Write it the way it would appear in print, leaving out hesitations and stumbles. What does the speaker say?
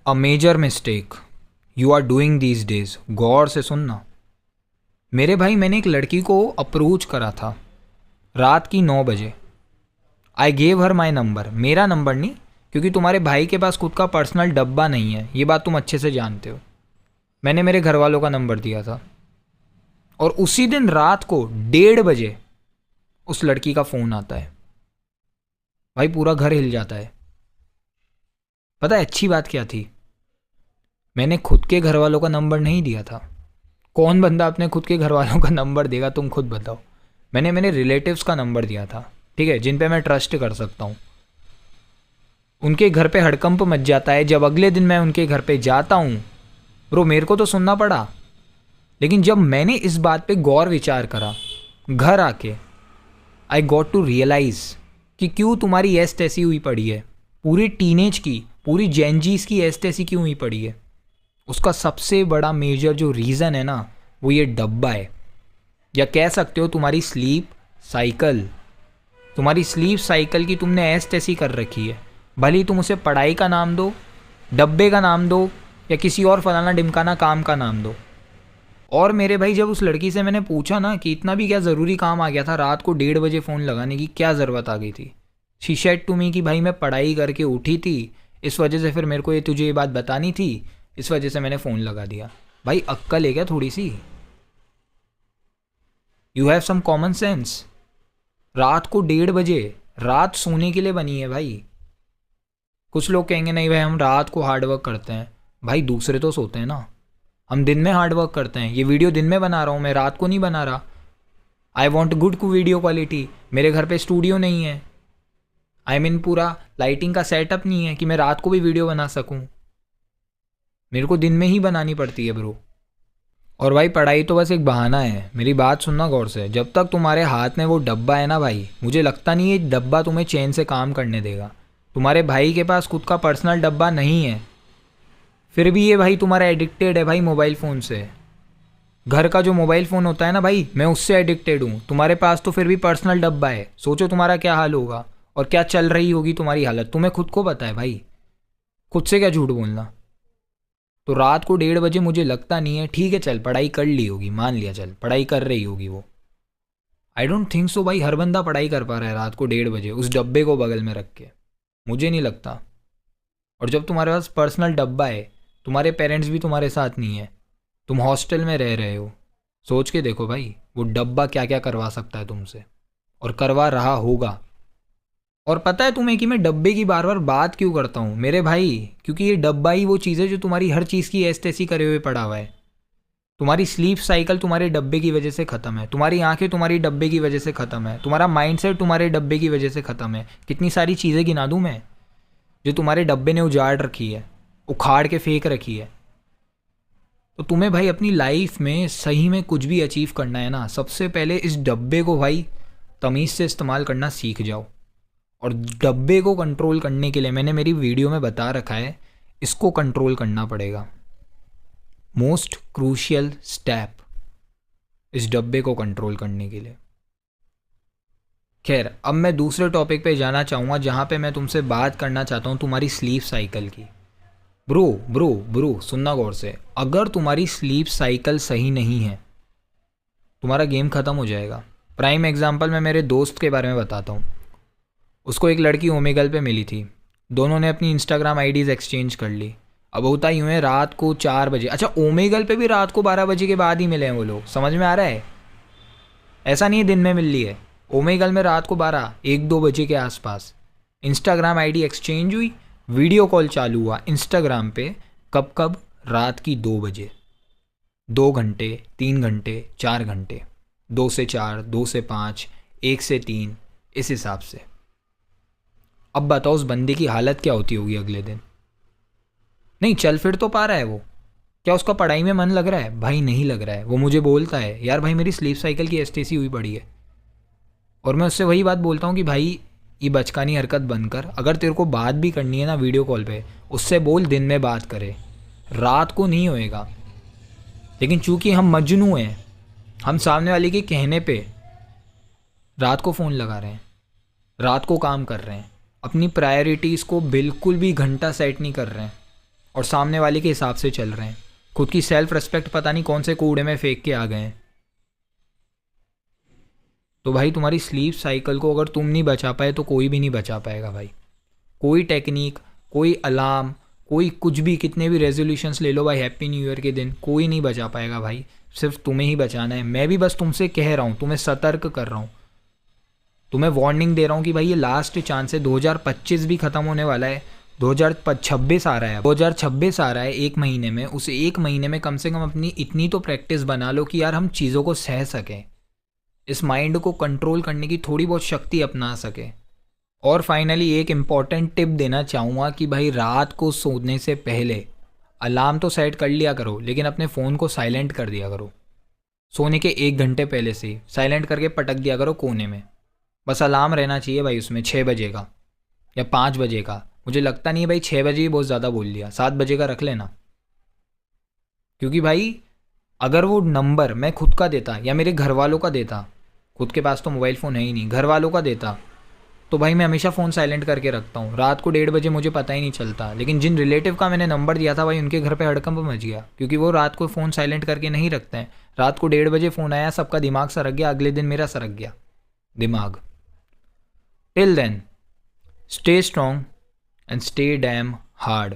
A major mistake you are doing these days. गौर से सुनना मेरे भाई, मैंने एक लड़की को अप्रोच करा था रात की 9 बजे। I gave her my number, मेरा नंबर नहीं, क्योंकि तुम्हारे भाई के पास खुद का पर्सनल डब्बा नहीं है, ये बात तुम अच्छे से जानते हो। मैंने मेरे घर वालों का नंबर दिया था और उसी दिन रात को 1:30 बजे उस लड़की का फ़ोन आता है। भाई पूरा घर हिल जाता है। पता है अच्छी बात क्या थी? मैंने खुद के घर वालों का नंबर नहीं दिया था। कौन बंदा अपने खुद के घर वालों का नंबर देगा, तुम खुद बताओ। मैंने मेरे रिलेटिव्स का नंबर दिया था, ठीक है, जिन पे मैं ट्रस्ट कर सकता हूँ। उनके घर पे हड़कंप मच जाता है जब अगले दिन मैं उनके घर पे जाता हूँ। ब्रो मेरे को तो सुनना पड़ा, लेकिन जब मैंने इस बात पे गौर विचार करा घर आके, आई गॉट टू रियलाइज कि क्यों तुम्हारी एस्ट ऐसी हुई पड़ी है, पूरी टीनेज की, पूरी जेनजीज की एस्ट ऐसी क्यों हुई पड़ी है। उसका सबसे बड़ा मेजर जो रीज़न है ना, वो ये डब्बा है, या कह सकते हो तुम्हारी स्लीप साइकिल। तुम्हारी स्लीप साइकिल की तुमने ऐसे ऐसी कर रखी है। भले ही तुम उसे पढ़ाई का नाम दो, डब्बे का नाम दो, या किसी और फलाना डिमकाना काम का नाम दो। और मेरे भाई जब उस लड़की से मैंने पूछा ना कि इतना भी क्या ज़रूरी काम आ गया था रात को 1:30 बजे फ़ोन लगाने की, क्या ज़रूरत आ गई थी, शी सेड टू मी कि भाई मैं पढ़ाई करके उठी थी, इस वजह से फिर मेरे को ये तुझे ये बात बतानी थी, इस वजह से मैंने फ़ोन लगा दिया। भाई अक्ल है क्या थोड़ी सी? You have some common sense. रात को 1:30 बजे, रात सोने के लिए बनी है भाई। कुछ लोग कहेंगे नहीं भाई हम रात को हार्ड वर्क करते हैं। भाई दूसरे तो सोते हैं ना, हम दिन में हार्ड वर्क करते हैं। ये वीडियो दिन में बना रहा हूँ मैं, रात को नहीं बना रहा। I want good video quality. मेरे घर पे स्टूडियो नहीं है, आई मीन पूरा लाइटिंग का सेटअप नहीं है कि मैं रात को भी वीडियो बना सकूँ। मेरे को दिन में ही बनानी पड़ती है ब्रो। और भाई पढ़ाई तो बस एक बहाना है, मेरी बात सुनना गौर से। जब तक तुम्हारे हाथ में वो डब्बा है ना भाई, मुझे लगता नहीं ये डब्बा तुम्हें चैन से काम करने देगा। तुम्हारे भाई के पास खुद का पर्सनल डब्बा नहीं है, फिर भी ये भाई तुम्हारा एडिक्टेड है भाई मोबाइल फ़ोन से। घर का जो मोबाइल फ़ोन होता है ना भाई, मैं उससे एडिक्टेड हूँ। तुम्हारे पास तो फिर भी पर्सनल डब्बा है। सोचो तुम्हारा क्या हाल होगा और क्या चल रही होगी तुम्हारी हालत, तुम्हें खुद को पता है भाई। खुद से क्या झूठ बोलना। तो रात को 1:30 बजे मुझे लगता नहीं है, ठीक है चल पढ़ाई कर ली होगी, मान लिया, चल पढ़ाई कर रही होगी वो। आई डोंट थिंक सो भाई हर बंदा पढ़ाई कर पा रहा है रात को 1:30 बजे उस डब्बे को बगल में रख के, मुझे नहीं लगता। और जब तुम्हारे पास पर्सनल डब्बा है, तुम्हारे पेरेंट्स भी तुम्हारे साथ नहीं है, तुम हॉस्टल में रह रहे हो, सोच के देखो भाई वो डब्बा क्या क्या करवा सकता है तुमसे, और करवा रहा होगा। और पता है तुम्हें कि मैं डब्बे की बार बार बात क्यों करता हूँ मेरे भाई? क्योंकि ये डब्बा ही वो चीज़ है जो तुम्हारी हर चीज़ की एस्तेसी करे हुए पड़ा हुआ है। तुम्हारी स्लीप साइकिल तुम्हारे डब्बे की वजह से ख़त्म है, तुम्हारी आंखें तुम्हारी डब्बे की वजह से ख़त्म है, तुम्हारा माइंडसेट तुम्हारे डब्बे की वजह से ख़त्म है। कितनी सारी चीज़ें गिना दूँ मैं जो तुम्हारे डब्बे ने उजाड़ रखी है, उखाड़ के फेंक रखी है। तो तुम्हें भाई अपनी लाइफ में सही में कुछ भी अचीव करना है ना, सबसे पहले इस डब्बे को भाई तमीज़ से इस्तेमाल करना सीख जाओ। और डब्बे को कंट्रोल करने के लिए मैंने मेरी वीडियो में बता रखा है, इसको कंट्रोल करना पड़ेगा। मोस्ट क्रूशियल स्टेप इस डब्बे को कंट्रोल करने के लिए। खैर अब मैं दूसरे टॉपिक पे जाना चाहूँगा जहाँ पे मैं तुमसे बात करना चाहता हूँ तुम्हारी स्लीप साइकिल की। ब्रो ब्रो ब्रो सुनना गौर से, अगर तुम्हारी स्लीप साइकिल सही नहीं है तुम्हारा गेम ख़त्म हो जाएगा। प्राइम एग्जांपल मैं मेरे दोस्त के बारे में बताता हूँ। उसको एक लड़की ओमेगल पे मिली थी, दोनों ने अपनी इंस्टाग्राम आईडीज़ एक्सचेंज कर ली। अब होता यूँ है रात को 4 बजे, अच्छा ओमेगल पे भी रात को 12 बजे के बाद ही मिले हैं वो लोग, समझ में आ रहा है? ऐसा नहीं है दिन में मिल ली है, ओमेगल में रात को 12-1-2 बजे के आसपास इंस्टाग्राम आईडी एक्सचेंज हुई, वीडियो कॉल चालू हुआ इंस्टाग्राम पे। कब कब? रात की 2 बजे। 2 घंटे, 3 घंटे, 4 घंटे, 2 से 4, 2 से 5, 1 से 3, इस हिसाब से। अब बताओ उस बंदे की हालत क्या होती होगी अगले दिन? नहीं चल फिर तो पा रहा है वो, क्या उसका पढ़ाई में मन लग रहा है? भाई नहीं लग रहा है। वो मुझे बोलता है यार भाई मेरी स्लीप साइकिल की एसटीसी हुई पड़ी है, और मैं उससे वही बात बोलता हूँ कि भाई ये बचकानी हरकत बंद कर। अगर तेरे को बात भी करनी है ना वीडियो कॉल पे, उससे बोल दिन में बात करे, रात को नहीं होएगा। लेकिन चूंकि हम मजनू हैं, हम सामने वाले के कहने पे रात को फ़ोन लगा रहे हैं, रात को काम कर रहे हैं, अपनी प्रायोरिटीज़ को बिल्कुल भी घंटा सेट नहीं कर रहे हैं। और सामने वाले के हिसाब से चल रहे हैं। खुद की सेल्फ रिस्पेक्ट पता नहीं कौन से कूड़े में फेंक के आ गए हैं। तो भाई तुम्हारी स्लीप साइकिल को अगर तुम नहीं बचा पाए तो कोई भी नहीं बचा पाएगा भाई। कोई टेक्निक, कोई अलार्म, कोई कुछ भी, कितने भी रेजोल्यूशंस ले लो भाई हैप्पी न्यू ईयर के दिन, कोई नहीं बचा पाएगा भाई। सिर्फ तुम्हें ही बचाना है। मैं भी बस तुमसे कह रहा हूँ, तुम्हें सतर्क कर रहा हूँ, तुम्हें वार्निंग दे रहा हूँ कि भाई ये लास्ट चांस है। 2025 भी ख़त्म होने वाला है, 2026 आ रहा है, 2026 आ रहा है एक महीने में। उस एक महीने में कम से कम अपनी इतनी तो प्रैक्टिस बना लो कि यार हम चीज़ों को सह सकें, इस माइंड को कंट्रोल करने की थोड़ी बहुत शक्ति अपना सके। और फाइनली एक इम्पॉर्टेंट टिप देना चाहूँगा कि भाई रात को सोने से पहले अलार्म तो सेट कर लिया करो, लेकिन अपने फ़ोन को साइलेंट कर दिया करो। सोने के 1 घंटे पहले से साइलेंट करके पटक दिया करो कोने में। बस अलार्म रहना चाहिए भाई उसमें 6 बजे का या 5 बजे का। मुझे लगता नहीं है भाई 6 बजे ही बहुत ज़्यादा बोल लिया, 7 बजे का रख लेना। क्योंकि भाई अगर वो नंबर मैं खुद का देता या मेरे घर वालों का देता, खुद के पास तो मोबाइल फ़ोन है ही नहीं, घर वालों का देता, तो भाई मैं हमेशा फ़ोन साइलेंट करके रखता हूँ। रात को 1:30 बजे मुझे पता ही नहीं चलता। लेकिन जिन रिलेटिव का मैंने नंबर दिया था भाई उनके घर पे हड़कंप मच गया, क्योंकि वो रात को फ़ोन साइलेंट करके नहीं रखते हैं। रात को 1:30 बजे फ़ोन आया, सबका दिमाग सरक गया, अगले दिन मेरा सरक गया दिमाग। Till then stay strong and stay damn hard.